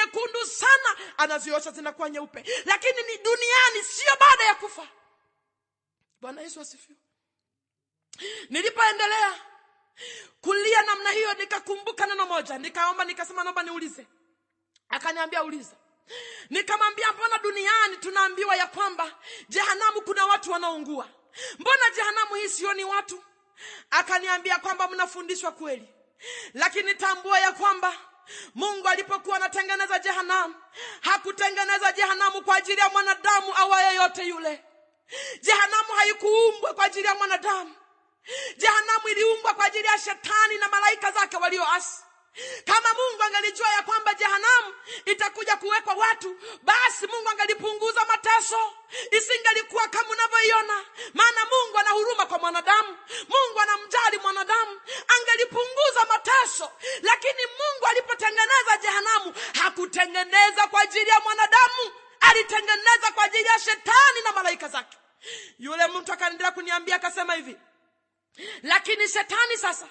nyekundu sana, anaziosha zinakuwa nyeupe. Lakini ni duniani, sio baada ya kufa. Bwana Yesu asifiwe. Nilipoendelea kulia namna hiyo, nikakumbuka neno moja, nikaomba, nikasema naomba niulize. Akaniambia uliza. Nikamwambia mbona duniani tunaambiwa ya kwamba jehanamu kuna watu wanaoungua? Mbona jehanamu hii sioni watu? Akaniambia kwamba mnafundishwa kweli, lakini tambua ya kwamba Mungu alipokuwa anatengeneza jehanamu, hakutengeneza jehanamu kwa ajili ya mwanadamu au yeyote yule. Jehanamu haikuumbwa kwa ajili ya mwanadamu. Jehanamu iliumbwa kwa ajili ya shetani na malaika zake walioasi. Kama Mungu angelijua ya kwamba jehanamu itakuja kuwekwa watu, basi Mungu angelipunguza mateso. Isingelikuwa kama unavyoiona. Maana Mungu ana huruma kwa mwanadamu. Mungu anamjali mwanadamu. Angelipunguza mateso. Lakini Mungu alipotengeneza jehanamu, hakutengeneza kwa ajili ya mwanadamu. Alitengeneza kwa ajili ya shetani na malaika zake. Yule mtu akaendelea kuniambia, akasema hivi, lakini shetani sasa,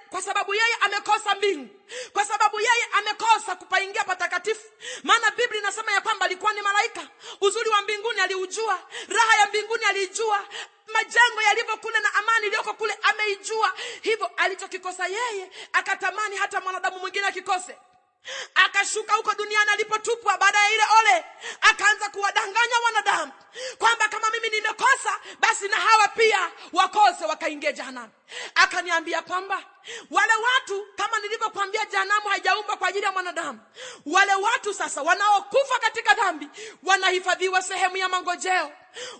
kwa sababu yeye amekosa mbingu, kwa sababu yeye amekosa kupaingia patakatifu. Maana Biblia inasema ya kwamba alikuwa ni malaika. Uzuri wa mbinguni aliujua, raha ya mbinguni alijua, majengo yalivyo kule na amani iliyoko kule ameijua. Hivyo alichokikosa yeye, akatamani hata mwanadamu mwingine akikose. Akashuka huko duniani alipotupwa baada ya ile ole, akaanza kuwadanganya wanadamu kwamba kama mimi nimekosa, basi na hawa pia wakose, wakaingia jehanamu. Akaniambia kwamba wale watu, kama nilivyokuambia, jehanamu haijaumbwa kwa ajili ya mwanadamu. Wale watu sasa wanaokufa katika dhambi wanahifadhiwa sehemu ya mangojeo,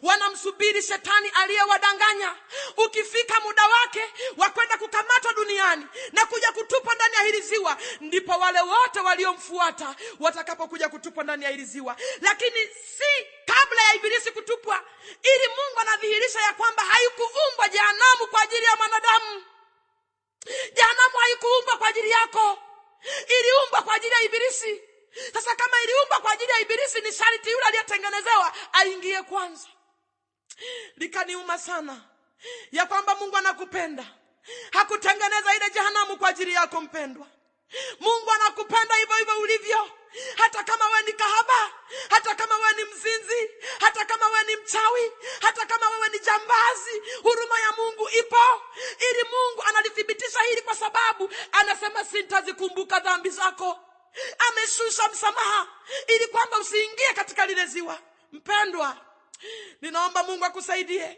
wanamsubiri shetani aliyewadanganya. Ukifika muda wake wa kwenda kukamatwa duniani na kuja kutupwa ndani ya hili ziwa, ndipo wale wote waliomfuata watakapokuja kutupwa ndani ya hili ziwa. Lakini si kabla ya ibilisi kutupwa, ili Mungu anadhihirisha ya kwamba haikuumbwa jehanamu kwa ajili ya mwanadamu. Jehanamu haikuumbwa kwa ajili yako, iliumbwa kwa ajili ya ibilisi. Sasa kama iliumbwa kwa ajili ya ibilisi, ni sharti yule aliyetengenezewa aingie kwanza. Likaniuma sana ya kwamba Mungu anakupenda. Hakutengeneza ile jehanamu kwa ajili yako mpendwa. Mungu anakupenda hivyo hivyo ulivyo. Hata kama wewe ni kahaba, hata kama wewe ni mzinzi, hata kama wewe ni mchawi, hata kama wewe ni jambazi, huruma ya Mungu ipo. Ili Mungu analithibitisha hili kwa sababu anasema sitazikumbuka dhambi zako. Ameshusha msamaha ili kwamba usiingie katika lile ziwa. Mpendwa, ninaomba Mungu akusaidie.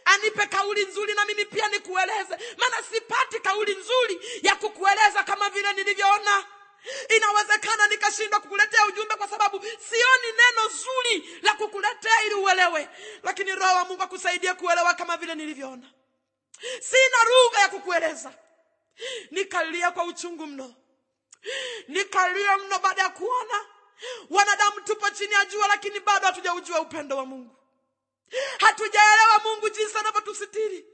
Anipe kauli nzuri na mimi pia nikueleze. Maana sipati kauli nzuri ya kukueleza kama vile nilivyoona. Inawezekana nikashindwa kukuletea ujumbe kwa sababu sioni neno zuri la kukuletea ili uelewe. Lakini Roho wa Mungu akusaidie kuelewa kama vile nilivyoona. Sina lugha ya kukueleza. Nikalia kwa uchungu mno. Nikalia mno baada ya kuona wanadamu tupo chini ya jua, lakini bado hatujaujua upendo wa Mungu. Hatujaelewa Mungu jinsi anavyotusitiri.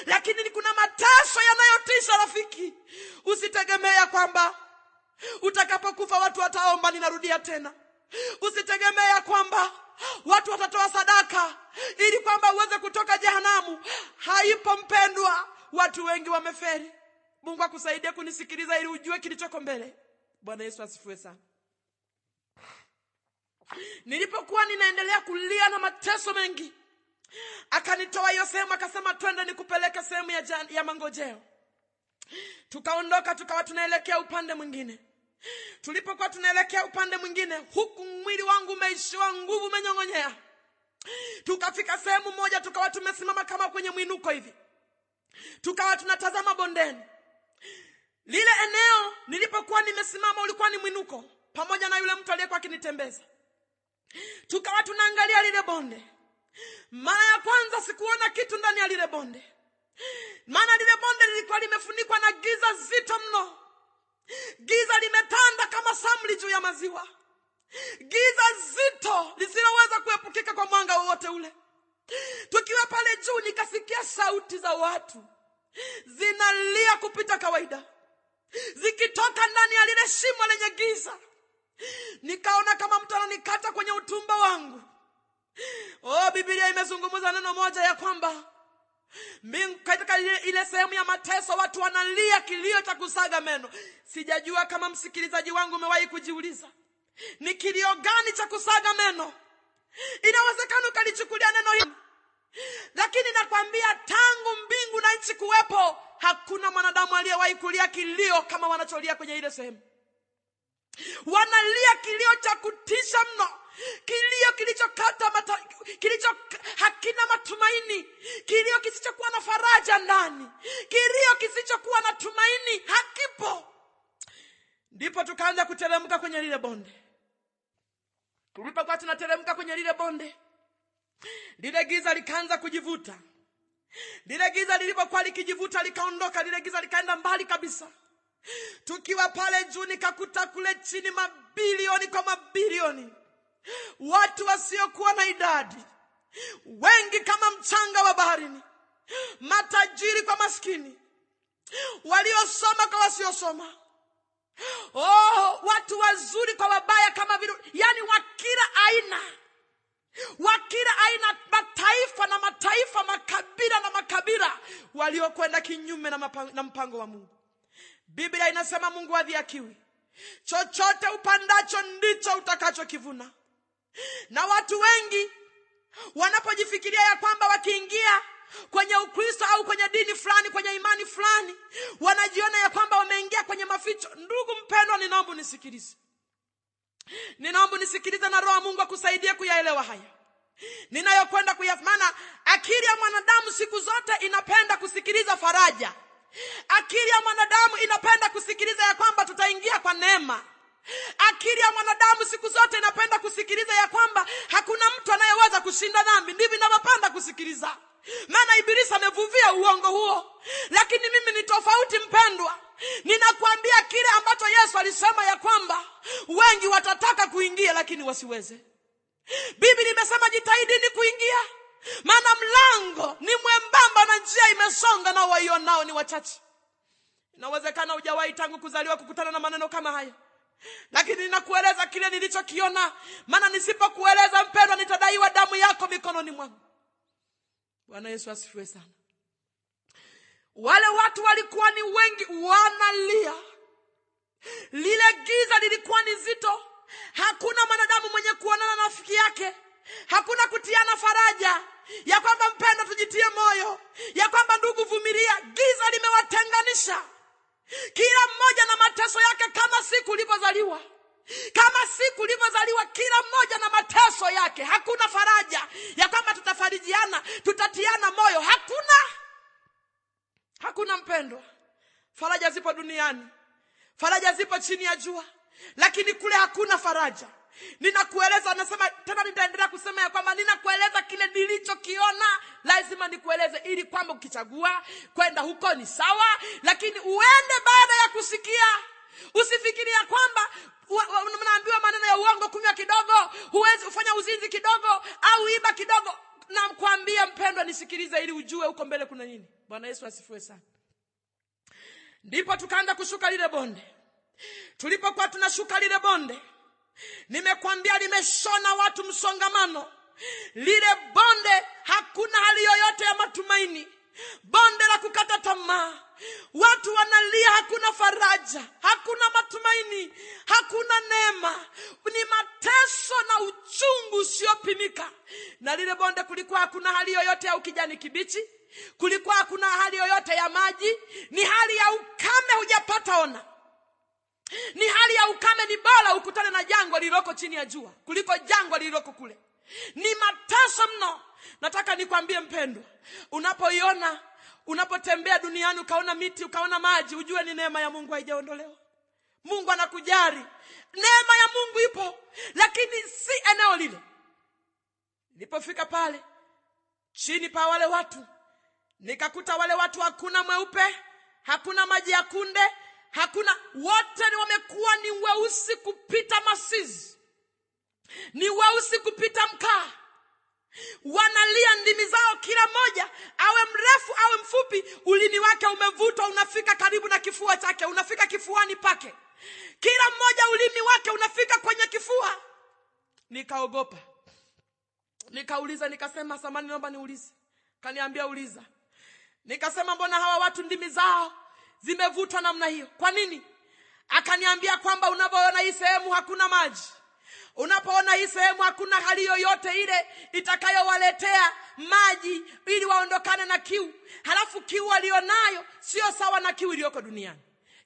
Lakini kuna mateso yanayotisha rafiki. Usitegemea kwamba utakapokufa watu wataomba, ninarudia tena. Usitegemea kwamba watu watatoa sadaka ili kwamba uweze kutoka jehanamu. Haipo mpendwa. Watu wengi wameferi. Mungu akusaidie kunisikiliza ili ujue kilichoko mbele. Bwana Yesu asifiwe sana. Nilipokuwa ninaendelea kulia na mateso mengi, akanitoa hiyo sehemu, akasema twende nikupeleke sehemu ya mangojeo. Tukaondoka, tukawa tunaelekea upande mwingine. Tulipokuwa tunaelekea upande mwingine, huku mwili wangu umeishiwa nguvu, umenyong'onyea. Tukafika sehemu moja, tukawa tumesimama kama kwenye mwinuko hivi. Tukawa tunatazama bondeni. Lile eneo nilipokuwa nimesimama ulikuwa ni mwinuko, pamoja na yule mtu aliyekuwa akinitembeza. Tukawa tunaangalia lile bonde. Mara ya kwanza sikuona kitu ndani ya lile bonde. Maana lile bonde lilikuwa limefunikwa na giza zito mno. Giza limetanda kama samli juu ya maziwa. Giza zito lisiloweza kuepukika kwa mwanga wowote ule. Tukiwa pale juu, nikasikia sauti za watu zinalia kupita kawaida, zikitoka ndani ya lile shimo lenye giza. Nikaona kama mtu ananikata kwenye utumbo wangu. Biblia imezungumza neno moja ya kwamba Katika ile sehemu ya mateso watu wanalia kilio cha kusaga meno. Sijajua kama msikilizaji wangu umewahi kujiuliza ni kilio gani cha kusaga meno. Inawezekana ukalichukulia neno hili, lakini nakwambia tangu mbingu na nchi kuwepo hakuna mwanadamu aliyewahi kulia kilio kama wanacholia kwenye ile sehemu. Wanalia kilio cha kutisha mno, kilio kilicho hakina matumaini, kilio kisichokuwa na faraja ndani, kilio kisichokuwa na tumaini, hakipo. Ndipo tukaanza kuteremka kwenye lile bonde. Tulipokuwa tunateremka kwenye lile bonde, lile giza likaanza kujivuta. Lile giza lilipokuwa likijivuta likaondoka, lile giza likaenda mbali kabisa. Tukiwa pale juu nikakuta kule chini mabilioni kwa mabilioni, watu wasiokuwa na idadi, wengi kama mchanga wa baharini, matajiri kwa maskini, waliosoma kwa wasiosoma, watu wazuri kwa wabaya, kama vile yani wa kila aina, mataifa na mataifa, makabila na makabila, waliokwenda kinyume na mpango wa Mungu. Biblia inasema Mungu hadhihakiwi. Chochote upandacho ndicho utakachokivuna. Na watu wengi wanapojifikiria ya kwamba wakiingia kwenye Ukristo au kwenye dini fulani, kwenye imani fulani, wanajiona ya kwamba wameingia kwenye maficho. Ndugu mpendwa, ninaomba nisikilize. Ninaomba nisikilize na Roho Mungu akusaidie kuyaelewa haya ninayokwenda kuyafanya. Akili ya mwanadamu siku zote inapenda kusikiliza faraja. Akili ya mwanadamu inapenda kusikiliza ya kwamba tutaingia kwa neema. Akili ya mwanadamu siku zote inapenda kusikiliza ya kwamba hakuna mtu anayeweza kushinda dhambi. Ndivyo ninavyopenda kusikiliza, maana Ibilisi amevuvia uongo huo. Lakini mimi ni tofauti mpendwa. Ninakuambia kile ambacho Yesu alisema ya kwamba wengi watataka kuingia lakini wasiweze. Biblia imesema jitahidini kuingia, maana mlango ni mwembamba na njia imesonga na waionao ni wachache. Inawezekana hujawahi tangu kuzaliwa kukutana na maneno kama haya, lakini ninakueleza kile nilichokiona, maana nisipokueleza mpendwa nitadaiwa damu yako mikononi mwangu. Bwana Yesu asifiwe sana. Wale watu walikuwa ni wengi wanalia. Lile giza lilikuwa ni zito. Hakuna mwanadamu mwenye kuonana na rafiki yake. Hakuna kutiana faraja ya kwamba mpendwa tujitie moyo, ya kwamba ndugu vumilia. Giza limewatenganisha. Kila mmoja na mateso yake, kama siku ulivyozaliwa. Kama siku ulivyozaliwa, kila mmoja na mateso yake. Hakuna faraja ya kwamba tutafarijiana, tutatiana moyo. Hakuna mpendwa. Faraja zipo duniani, faraja zipo chini ya jua, lakini kule hakuna faraja. Ninakueleza, nasema tena, nitaendelea kusema ya kwamba ninakueleza kile nilichokiona. Lazima nikueleze ili kwamba ukichagua kwenda huko ni sawa, lakini uende baada ya kusikia. Usifikiria kwamba mnaambiwa maneno ya uongo, kunywa kidogo, huwezi ufanya uzinzi kidogo au iba kidogo. Na kuambia mpendwa nisikilize ili ujue huko mbele kuna nini. Bwana Yesu asifiwe sana. Ndipo tukaanza kushuka lile bonde. Tulipokuwa tunashuka lile bonde, nimekwambia limeshona watu msongamano. Lile bonde hakuna hali yoyote ya matumaini. Bonde la kukata tamaa. Watu wanalia, hakuna faraja, hakuna matumaini, hakuna neema. Ni mateso na uchungu usiopimika. Na lile bonde kulikuwa hakuna hali yoyote ya ukijani kibichi. Kulikuwa hakuna hali yoyote ya maji. Ni hali ya ukame hujapata ona. Ni hali ya ukame. Ni bora ukutane na jangwa lililoko chini ya jua kuliko jangwa lililoko kule. Ni mateso mno. Nataka nikwambie mpendwa, unapotembea duniani ukaona miti, ukaona maji, ujue ni neema ya Mungu haijaondolewa. Mungu anakujali. Neema ya Mungu ipo, lakini si eneo lile. Nilipofika pale chini pa wale watu, nikakuta wale watu hakuna mweupe, hakuna maji ya kunde, hakuna. Wote ni wamekuwa ni weusi kupita masizi, ni weusi kupita mkaa. Wanalia ndimi zao, kila moja awe mrefu awe mfupi, ulimi wake umevutwa unafika karibu na kifua chake, unafika kifuani pake. Kila mmoja ulimi wake unafika kwenye kifua. Nikaogopa. Nikauliza, nikasema samani naomba niulize. Kaniambia uliza. Nikasema mbona hawa watu ndimi zao zimevutwa namna hiyo? Kwa nini? Akaniambia kwamba unapoona hii sehemu hakuna maji, unapoona hii sehemu hakuna hali yoyote ile itakayowaletea maji ili waondokane na kiu. Halafu kiu walionayo sio sawa na kiu iliyoko duniani.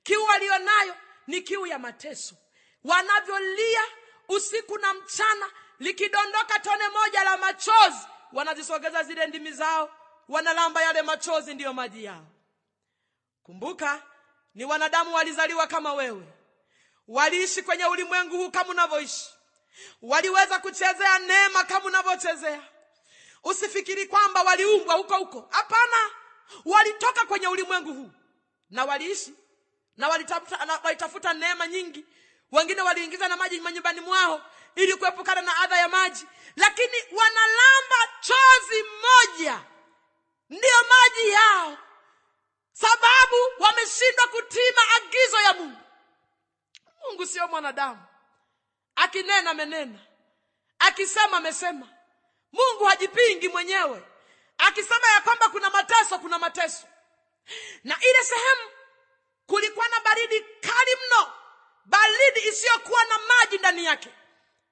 Kiu walionayo ni kiu ya mateso. Wanavyolia usiku na mchana, likidondoka tone moja la machozi, wanazisogeza zile ndimi zao, wanalamba yale machozi, ndiyo maji yao. Kumbuka, ni wanadamu walizaliwa kama wewe. Waliishi kwenye ulimwengu huu kama unavyoishi. Waliweza kuchezea neema kama unavyochezea. Usifikiri kwamba waliumbwa huko huko. Hapana, walitoka kwenye ulimwengu huu na waliishi na walitafuta neema nyingi. Wengine waliingiza na maji manyumbani mwao ili kuepukana na adha ya maji, lakini wanalamba chozi moja, ndio maji yao, sababu wameshindwa kutii maagizo ya Mungu. Mungu sio mwanadamu. Akinena amenena, akisema amesema. Mungu hajipingi mwenyewe. Akisema ya kwamba kuna mateso, kuna mateso. Na ile sehemu kulikuwa na baridi kali mno, baridi isiyokuwa na maji ndani yake.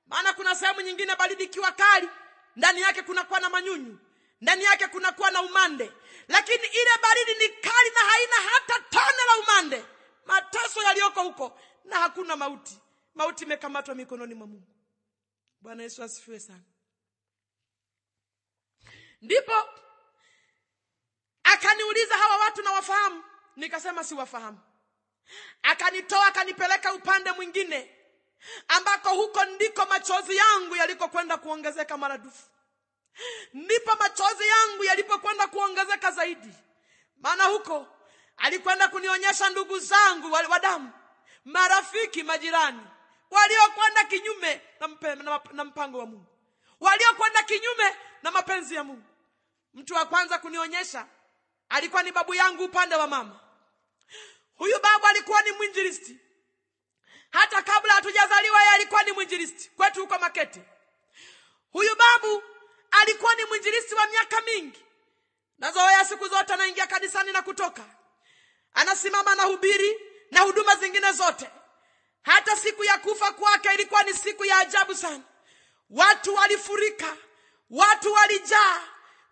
Maana kuna sehemu nyingine baridi ikiwa kali, ndani yake kunakuwa na manyunyu, ndani yake kunakuwa na umande. Lakini ile baridi ni kali na haina hata tone la umande. Mateso yaliyoko huko, na hakuna mauti. Mauti imekamatwa mikononi mwa Mungu. Bwana Yesu asifiwe sana. Ndipo akaniuliza hawa watu na wafahamu? Nikasema si wafahamu. Akanitoa akanipeleka upande mwingine, ambako huko ndiko machozi yangu yalikokwenda kuongezeka maradufu. Ndipo machozi yangu yalipokwenda kuongezeka zaidi. Maana huko alikwenda kunionyesha ndugu zangu wa damu, marafiki, majirani, waliokwenda kinyume na mpango wa Mungu, waliokwenda kinyume na mapenzi ya Mungu. Mtu wa kwanza kunionyesha alikuwa ni babu yangu upande wa mama. Huyu babu alikuwa ni mwinjilisti. Hata kabla hatujazaliwa yeye alikuwa ni mwinjilisti kwetu huko Makete. Huyu babu alikuwa ni mwinjilisti wa miaka mingi. Nazoea siku zote anaingia kanisani na kutoka, anasimama na hubiri na huduma zingine zote. Hata siku ya kufa kwake ilikuwa ni siku ya ajabu sana. Watu walifurika, watu walijaa,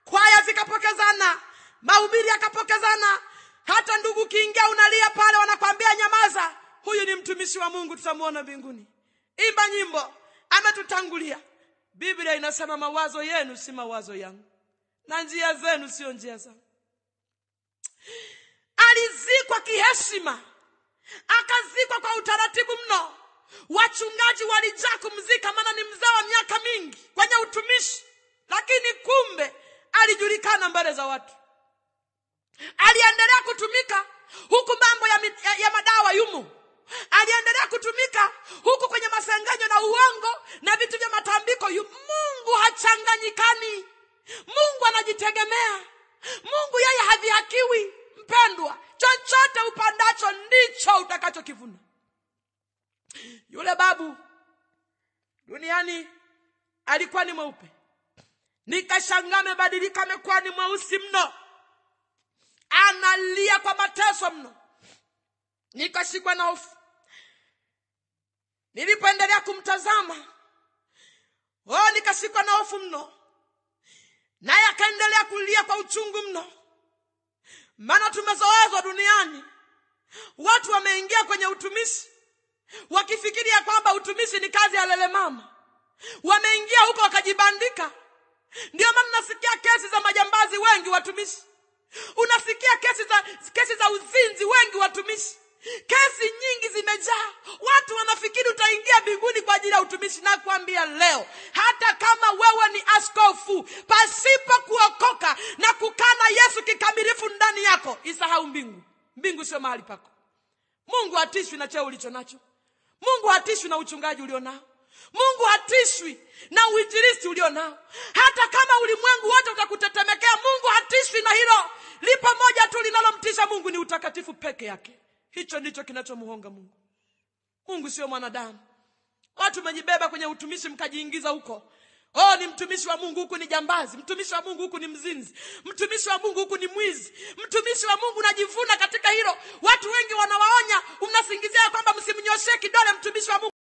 kwaya zikapokezana, mahubiri yakapokezana. Hata ndugu kiingia unalia pale, wanakwambia nyamaza, huyu ni mtumishi wa Mungu, tutamuona mbinguni. Imba nyimbo, ametutangulia. Biblia inasema mawazo yenu si mawazo yangu, na njia zenu sio njia zangu. Alizikwa kiheshima, akazikwa kwa utaratibu mno. Wachungaji walijaa kumzika, maana ni mzee wa miaka mingi kwenye utumishi. Lakini kumbe alijulikana mbele za watu. Aliendelea kutumika huku mambo ya madawa yumo. Aliendelea kutumika huku kwenye masengenyo na uongo na vitu vya matambiko. Mungu hachanganyikani. Mungu anajitegemea. Mungu yeye hadhihakiwi. Mpendwa, chochote upandacho ndicho utakachokivuna. Yule babu duniani alikuwa ni mweupe. Nikashangaa amebadilika, amekuwa ni mweusi mno. Analia kwa mateso mno. Nikashikwa na hofu. Nilipoendelea kumtazama, nikashikwa na hofu mno. Naye akaendelea kulia kwa uchungu mno. Maana tumezoezwa duniani, watu wameingia kwenye utumishi wakifikiri ya kwamba utumishi ni kazi ya lele mama. Wameingia huko wakajibandika. Ndio maana nasikia kesi za majambazi wengi watumishi. Unasikia kesi za uzinzi wengi watumishi. Kesi nyingi zimejaa. Watu wanafikiri utaingia mbinguni kwa ajili ya utumishi. Na kuambia leo, hata kama wewe ni askofu, pasipo kuokoka na kukana Yesu kikamilifu ndani yako, isahau mbingu. Mbingu sio mahali pako. Mungu hatishwi na cheo ulicho nacho. Mungu hatishwi na uchungaji ulionao. Mungu hatishwi na uinjilisti ulionao. Hata kama ulimwengu wote utakutetemekea, Mungu hatishwi na hilo. Lipo moja tu linalomtisha Mungu, ni utakatifu peke yake. Hicho ndicho kinachomuhonga Mungu. Mungu sio mwanadamu. Watu mejibeba kwenye utumishi mkajiingiza huko Oh, ni mtumishi wa Mungu huku ni jambazi, mtumishi wa Mungu huku ni mzinzi, mtumishi wa Mungu huku ni mwizi, mtumishi wa Mungu unajivuna katika hilo. Watu wengi wanawaonya, mnasingizia kwamba msimnyoshee kidole mtumishi wa Mungu.